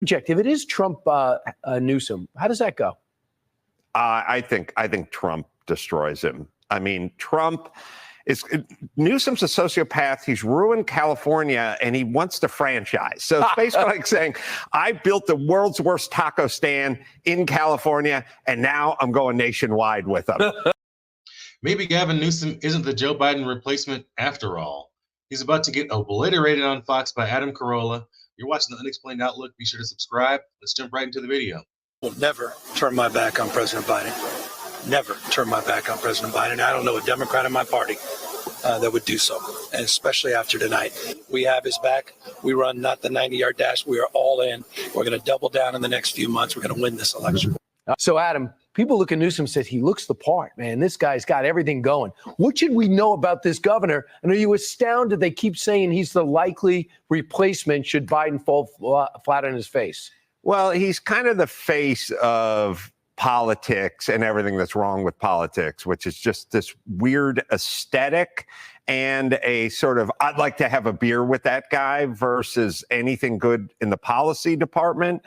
If it is Trump Newsom, how does that go? I think Trump destroys him. I mean, Newsom's a sociopath. He's ruined California and he wants to franchise. So it's basically like saying, I built the world's worst taco stand in California and now I'm going nationwide with them. Maybe Gavin Newsom isn't the Joe Biden replacement after all. He's about to get obliterated on Fox by Adam Carolla. You're watching The Unexplained Outlook. Be sure to subscribe. Let's jump right into the video. Will never turn my back on President Biden. Never turn my back on President Biden. I don't know a Democrat in my party that would do so, and especially after tonight. We have his back. We run not the 90-yard dash. We are all in. We're going to double down in the next few months. We're going to win this election. So, Adam, people look at Newsom and say he looks the part, man. This guy's got everything going. What should we know about this governor? And are you astounded they keep saying he's the likely replacement should Biden fall flat on his face? Well, he's kind of the face of politics and everything that's wrong with politics, which is just this weird aesthetic and a sort of, I'd like to have a beer with that guy versus anything good in the policy department.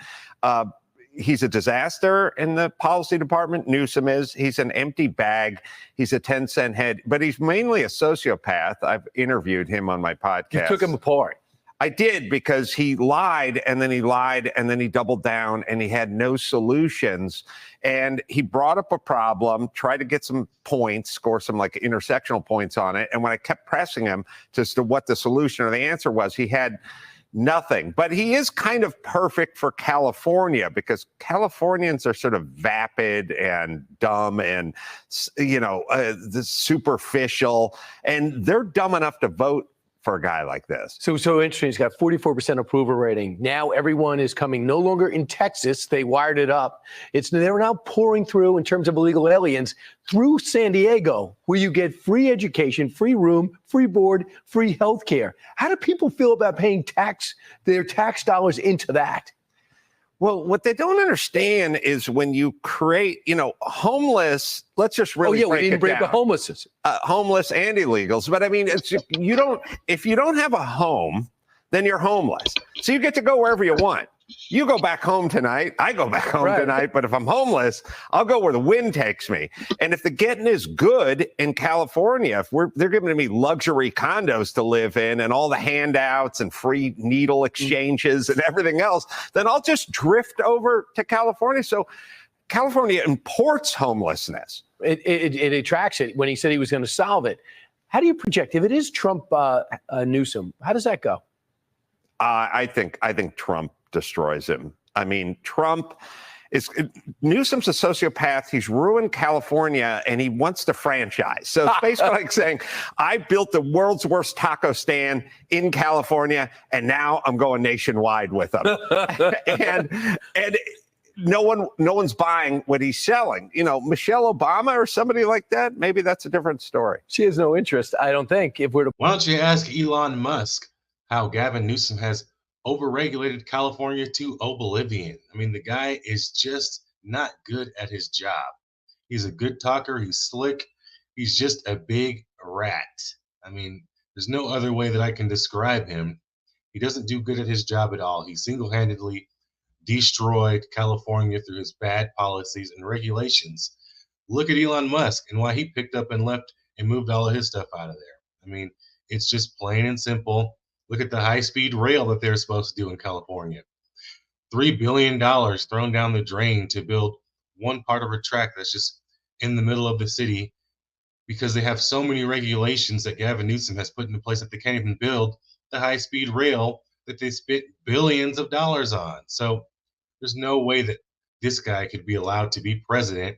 He's a disaster in the policy department. Newsom is. He's an empty bag. He's a 10-cent head, but he's mainly a sociopath. I've interviewed him on my podcast. You took him apart. I did, because he lied and then he lied and then he doubled down and he had no solutions. And he brought up a problem, tried to get some points, score some like intersectional points on it. And when I kept pressing him as to what the solution or the answer was, he had nothing. But he is kind of perfect for California because Californians are sort of vapid and dumb and, superficial. And they're dumb enough to vote for a guy like this. So interesting. He's got 44% approval rating. Now everyone is coming no longer in Texas. They wired it up. They're now pouring through, in terms of illegal aliens, through San Diego, where you get free education, free room, free board, free health care. How do people feel about paying their tax dollars into that? Well, what they don't understand is when you create, homeless, let's just really break we didn't it break down. the homeless. Homeless and illegals. But I mean, if you don't have a home, then you're homeless. So you get to go wherever you want. You go back home tonight. I go back home tonight. But if I'm homeless, I'll go where the wind takes me. And if the getting is good in California, if they're giving me luxury condos to live in and all the handouts and free needle exchanges and everything else, then I'll just drift over to California. So California imports homelessness. It attracts it. When he said he was going to solve it, how do you project if it is Trump Newsom? How does that go? I think Trump destroys him. I mean, Newsom's a sociopath. He's ruined California and he wants to franchise. So it's basically like saying, I built the world's worst taco stand in California and now I'm going nationwide with them. and no one's buying what he's selling. Michelle Obama or somebody like that, maybe that's a different story. She has no interest, I don't think. Why don't you ask Elon Musk how Gavin Newsom has overregulated California to oblivion? I mean, the guy is just not good at his job. He's a good talker. He's slick. He's just a big rat. I mean, there's no other way that I can describe him. He doesn't do good at his job at all. He single-handedly destroyed California through his bad policies and regulations. Look at Elon Musk and why he picked up and left and moved all of his stuff out of there. I mean, it's just plain and simple. Look at the high-speed rail that they're supposed to do in California. $3 billion thrown down the drain to build one part of a track that's just in the middle of the city because they have so many regulations that Gavin Newsom has put into place that they can't even build the high-speed rail that they spent billions of dollars on. So there's no way that this guy could be allowed to be president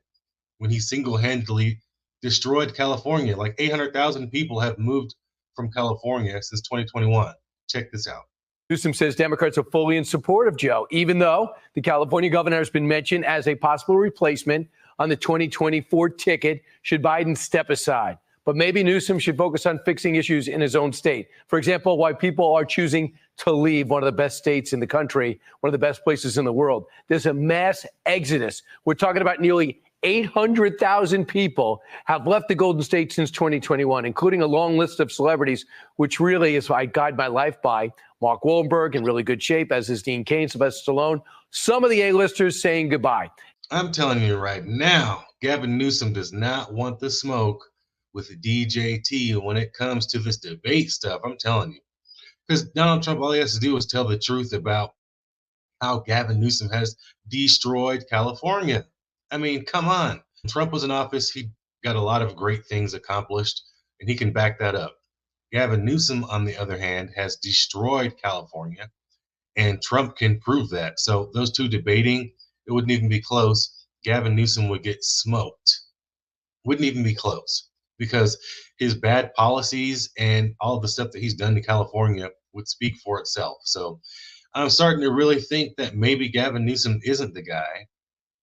when he single-handedly destroyed California. Like 800,000 people have moved from California since 2021. Check this out. Newsom says Democrats are fully in support of Joe, even though the California governor has been mentioned as a possible replacement on the 2024 ticket should Biden step aside. But maybe Newsom should focus on fixing issues in his own state. For example, why people are choosing to leave one of the best states in the country, one of the best places in the world. There's a mass exodus. We're talking about nearly 800,000 people have left the Golden State since 2021, including a long list of celebrities, which really is what I guide my life by. Mark Wahlberg in really good shape, as is Dean Cain, Sylvester Stallone. Some of the A-listers saying goodbye. I'm telling you right now, Gavin Newsom does not want the smoke with the DJT when it comes to this debate stuff. I'm telling you. Because Donald Trump, all he has to do is tell the truth about how Gavin Newsom has destroyed California. I mean, come on. When Trump was in office, he got a lot of great things accomplished, and he can back that up. Gavin Newsom, on the other hand, has destroyed California, and Trump can prove that. So those two debating, it wouldn't even be close. Gavin Newsom would get smoked. Wouldn't even be close because his bad policies and all the stuff that he's done to California would speak for itself. So I'm starting to really think that maybe Gavin Newsom isn't the guy.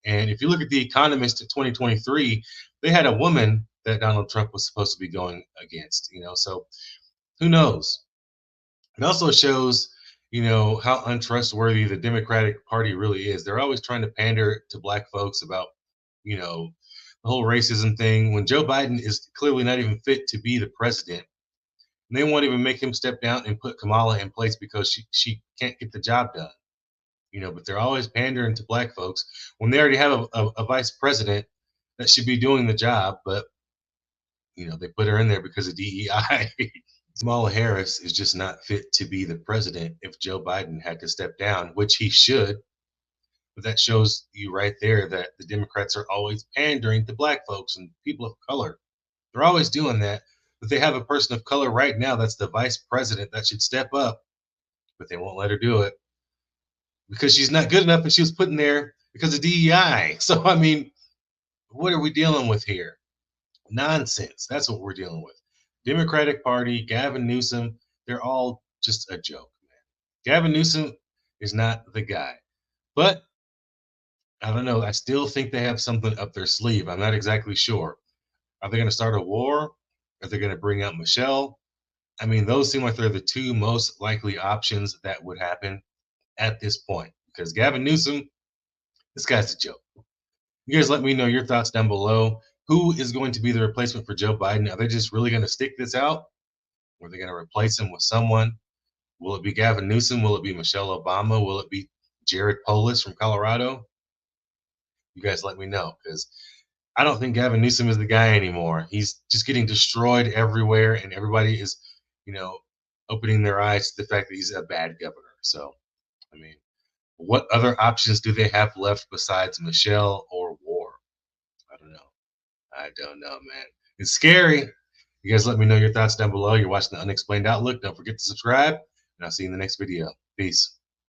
And if you look at The Economist in 2023, they had a woman that Donald Trump was supposed to be going against, so who knows? It also shows, how untrustworthy the Democratic Party really is. They're always trying to pander to black folks about, the whole racism thing when Joe Biden is clearly not even fit to be the president. And they won't even make him step down and put Kamala in place because she can't get the job done. But they're always pandering to black folks when they already have a vice president that should be doing the job. But, they put her in there because of DEI. Kamala Harris is just not fit to be the president if Joe Biden had to step down, which he should. But that shows you right there that the Democrats are always pandering to black folks and people of color. They're always doing that. But they have a person of color right now that's the vice president that should step up, but they won't let her do it because she's not good enough and she was put in there because of DEI. So, I mean, what are we dealing with here? Nonsense. That's what we're dealing with. Democratic Party, Gavin Newsom, they're all just a joke, man. Gavin Newsom is not the guy. But I don't know. I still think they have something up their sleeve. I'm not exactly sure. Are they going to start a war? Are they going to bring out Michelle? I mean, those seem like they're the two most likely options that would happen at this point. Because Gavin Newsom, this guy's a joke. You guys let me know your thoughts down below. Who is going to be the replacement for Joe Biden? Are they just really going to stick this out? Or are they going to replace him with someone? Will it be Gavin Newsom? Will it be Michelle Obama? Will it be Jared Polis from Colorado? You guys let me know, because I don't think Gavin Newsom is the guy anymore. He's just getting destroyed everywhere, and everybody is, opening their eyes to the fact that he's a bad governor. So, I mean, what other options do they have left besides Michelle or war? I don't know, man. It's scary. You guys let me know your thoughts down below. You're watching The Unexplained Outlook. Don't forget to subscribe, and I'll see you in the next video. Peace.